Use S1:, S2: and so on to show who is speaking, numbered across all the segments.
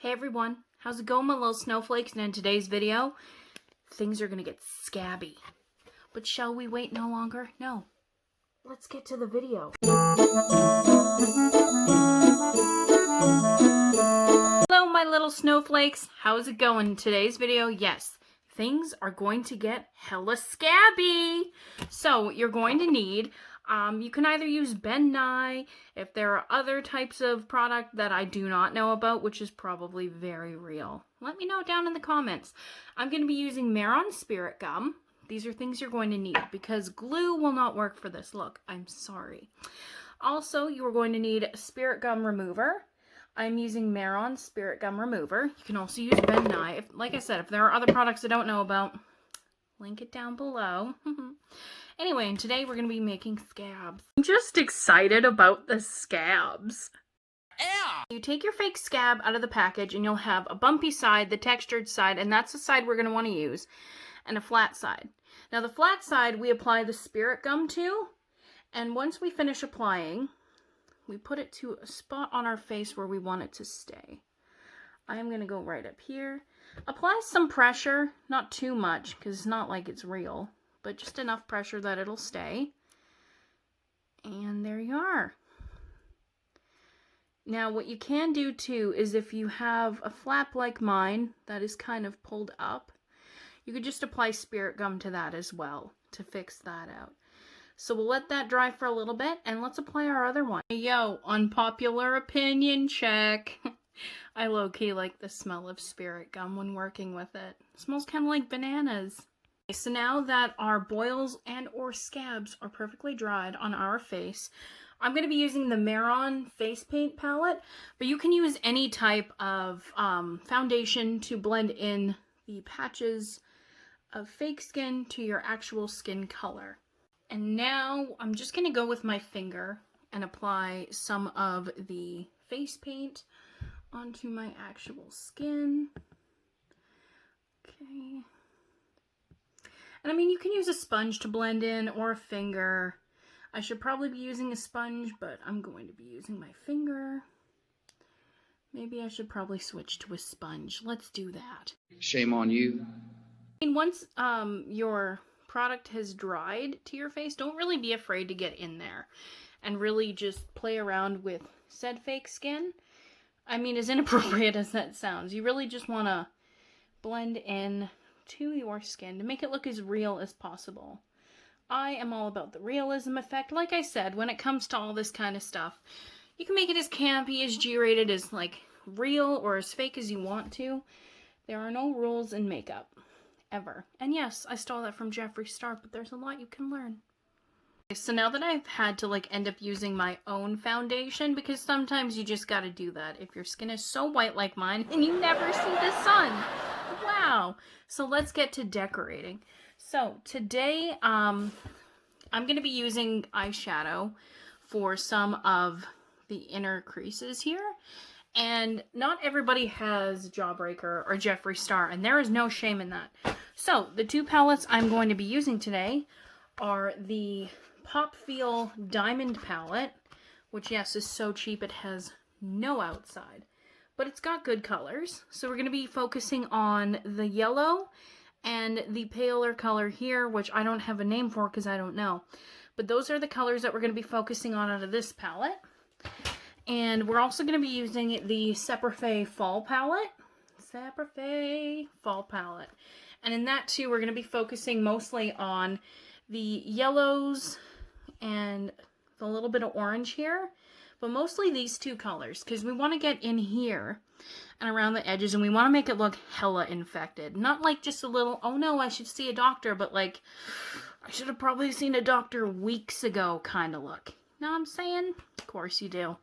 S1: Hey everyone, how's it going, my little snowflakes? And in today's video, things are gonna get scabby. But shall we wait no longer? No. Let's get to the video. Hello my little snowflakes, how's it going? In today's video, yes, things are going to get hella scabby. So what you're going to need, you can either use MANIA, if there are other types of product that I do not know about, which is probably very real. Let me know down in the comments. I'm going to be using MANIA Spirit Gum. These are things you're going to need because glue will not work for this look. I'm sorry. Also, you are going to need Spirit Gum Remover. I'm using MANIA Spirit Gum Remover. You can also use MANIA. Like I said, if there are other products I don't know about, link it down below. Anyway, and today we're going to be making scabs. I'm just excited about the scabs. Yeah. You take your fake scab out of the package and you'll have a bumpy side, the textured side, and that's the side we're going to want to use, and a flat side. Now the flat side we apply the Spirit Gum to, and once we finish applying, we put it to a spot on our face where we want it to stay. I'm going to go right up here. Apply some pressure, not too much because it's not like it's real, but just enough pressure that it'll stay. And there you are. Now what you can do too is if you have a flap like mine that is kind of pulled up, you could just apply Spirit Gum to that as well to fix that out. So we'll let that dry for a little bit and let's apply our other one. Yo, unpopular opinion check. I low-key like the smell of Spirit Gum when working with it. It smells kind of like bananas. So now that our boils and or scabs are perfectly dried on our face, I'm going to be using the MANIA face paint palette, but you can use any type of foundation to blend in the patches of fake skin to your actual skin color. And now I'm just going to go with my finger and apply some of the face paint onto my actual skin. Okay. And I mean, you can use a sponge to blend in or a finger. I should probably be using a sponge, but I'm going to be using my finger. Maybe I should probably switch to a sponge. Let's do that.
S2: Shame on you.
S1: And once your product has dried to your face, don't really be afraid to get in there and really just play around with said fake skin. I mean, as inappropriate as that sounds, you really just want to blend in to your skin to make it look as real as possible. I am all about the realism effect. Like I said, when it comes to all this kind of stuff, you can make it as campy, as G-rated, as like real or as fake as you want to. There are no rules in makeup, ever. And yes, I stole that from Jeffree Star, but there's a lot you can learn. So now that I've had to like end up using my own foundation, because sometimes you just gotta do that if your skin is so white like mine and you never see the sun. Wow. So let's get to decorating. So today I'm going to be using eyeshadow for some of the inner creases here. And not everybody has Jawbreaker or Jeffree Star, and there is no shame in that. So the two palettes I'm going to be using today are the Pop Feel Diamond palette, which yes is so cheap it has no outside, but it's got good colors. So we're going to be focusing on the yellow and the paler color here, which I don't have a name for because I don't know. But those are the colors that we're going to be focusing on out of this palette. And we're also going to be using the Separfait Fall palette. Separfait Fall palette. And in that too, we're going to be focusing mostly on the yellows and the little bit of orange here. But mostly these two colors, because we want to get in here and around the edges, and we want to make it look hella infected. Not like just a little, oh no, I should see a doctor, but like, I should have probably seen a doctor weeks ago kind of look. Know what I'm saying? Of course you do.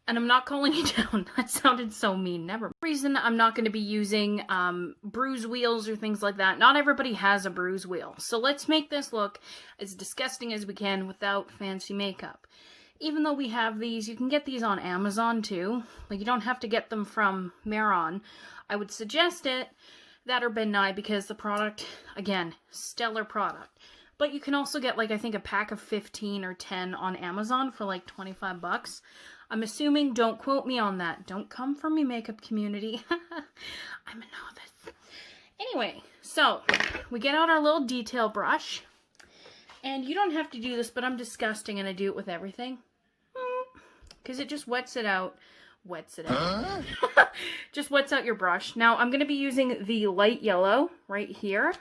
S1: And I'm not calling you down. That sounded so mean. Never. The reason I'm not going to be using bruise wheels or things like that. Not everybody has a bruise wheel. So let's make this look as disgusting as we can without fancy makeup. Even though we have these, you can get these on Amazon too. Like, you don't have to get them from MANIA. I would suggest it, that or MANIA, because the product, again, stellar product. But you can also get, like, I think a pack of 15 or 10 on Amazon for like 25 bucks. I'm assuming, don't quote me on that. Don't come for me, makeup community. I'm a novice. Anyway, so we get out our little detail brush. And you don't have to do this, but I'm disgusting and I do it with everything. Because it just wets it out. Wets it out. Just wets out your brush. Now, I'm going to be using the light yellow right here.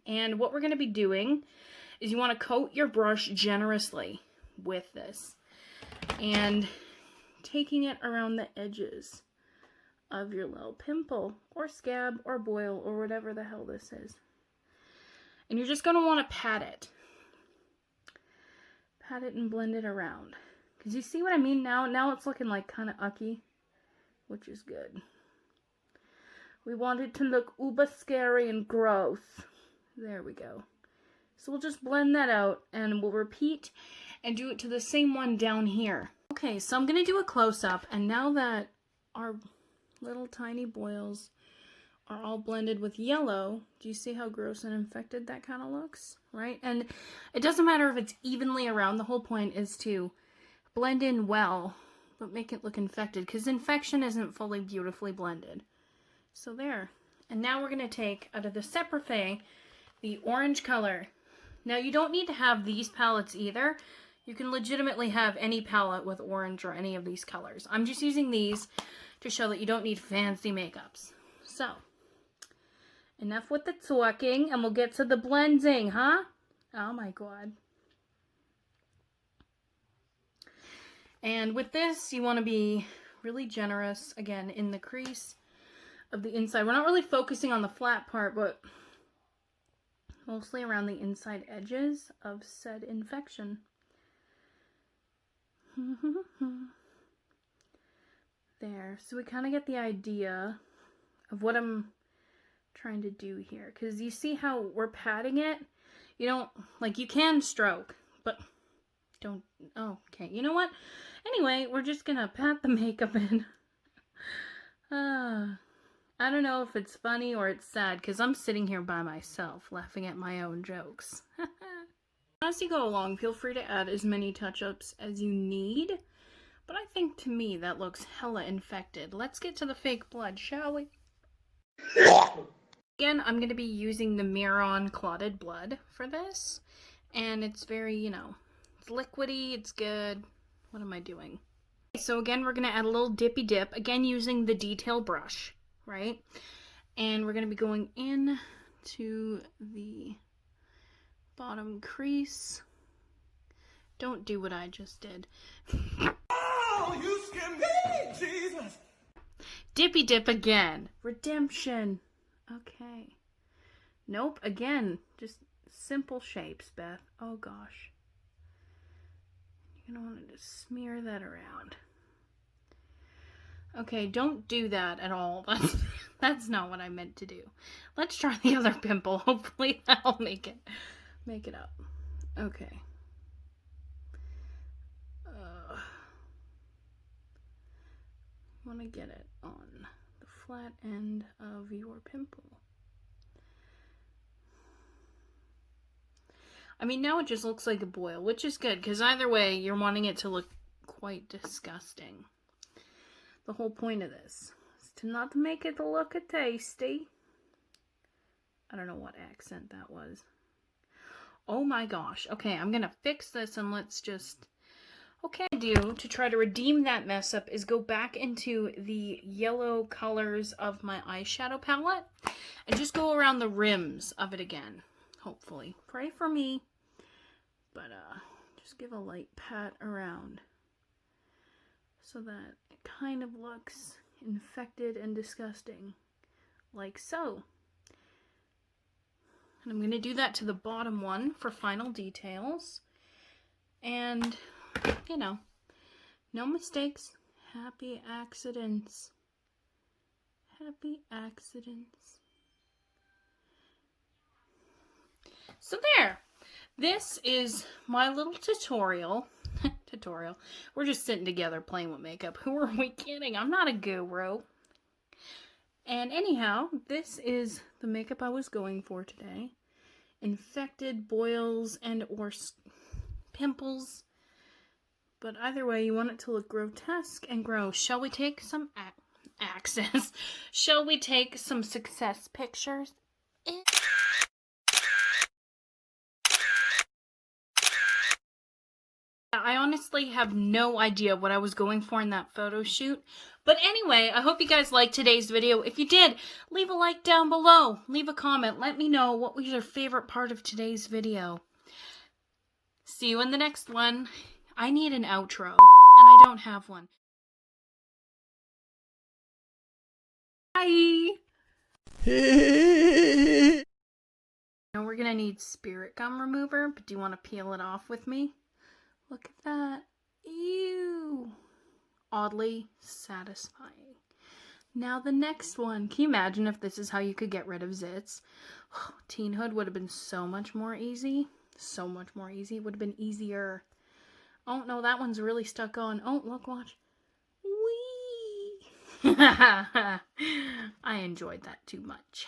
S1: And what we're going to be doing is you want to coat your brush generously with this. And taking it around the edges of your little pimple or scab or boil or whatever the hell this is. And you're just going to want to pat it. Pat it and blend it around. Because you see what I mean now? Now it's looking like kind of ucky, which is good. We want it to look uber scary and gross. There we go. So we'll just blend that out and we'll repeat and do it to the same one down here. Okay, so I'm going to do a close-up, and now that our little tiny boils are all blended with yellow, do you see how gross and infected that kind of looks, right? And it doesn't matter if it's evenly around. The whole point is to blend in well, but make it look infected, because infection isn't fully beautifully blended. So there. And now we're going to take, out of the Separfait, the orange color. Now you don't need to have these palettes either. You can legitimately have any palette with orange or any of these colors. I'm just using these to show that you don't need fancy makeups. So, enough with the talking, and we'll get to the blending, huh? Oh my god. And with this, you want to be really generous, again, in the crease of the inside. We're not really focusing on the flat part, but mostly around the inside edges of said infection. There. So we kind of get the idea of what I'm trying to do here. Because you see how we're patting it? You don't, like, you can stroke, but don't, oh, okay. You know what? Anyway, we're just going to pat the makeup in. I don't know if it's funny or it's sad, because I'm sitting here by myself, laughing at my own jokes. As you go along, feel free to add as many touch-ups as you need. But I think, to me, that looks hella infected. Let's get to the fake blood, shall we? Again, I'm going to be using the Miron Clotted Blood for this. And it's very, you know, it's liquidy, it's good. What am I doing? So again, we're going to add a little dippy dip. Again, using the detail brush, right? And we're going to be going in to the bottom crease. Don't do what I just did. Oh, you scared me, Jesus! Dippy dip again. Redemption. Okay. Nope, again. Just simple shapes, Beth. Oh, gosh. You're going to want to smear that around. Okay, don't do that at all. That's not what I meant to do. Let's try the other pimple. Hopefully that'll make it up. Okay. Want to get it on the flat end of your pimple. I mean, now it just looks like a boil, which is good, because either way, you're wanting it to look quite disgusting. The whole point of this is to not make it look a tasty. I don't know what accent that was. Oh my gosh. Okay, I'm gonna fix this and let's just... Okay, what I do to try to redeem that mess up is go back into the yellow colors of my eyeshadow palette and just go around the rims of it again, hopefully. Pray for me, but just give a light pat around so that it kind of looks infected and disgusting, like so. And I'm going to do that to the bottom one for final details. And... you know, no mistakes, happy accidents, happy accidents. So there, this is my little tutorial. We're just sitting together playing with makeup. Who are we kidding? I'm not a guru. And anyhow, this is the makeup I was going for today. Infected boils and or pimples. But either way, you want it to look grotesque and gross. Shall we take some access? Shall we take some success pictures? I honestly have no idea what I was going for in that photo shoot. But anyway, I hope you guys liked today's video. If you did, leave a like down below. Leave a comment. Let me know what was your favorite part of today's video. See you in the next one. I need an outro, and I don't have one. Bye! Now we're gonna need spirit gum remover, but do you want to peel it off with me? Look at that. Ew. Oddly satisfying. Now the next one. Can you imagine if this is how you could get rid of zits? Teenhood would have been so much more easy. So much more easy. It would have been easier. Oh no, that one's really stuck on. Oh, look, watch. Whee! I enjoyed that too much.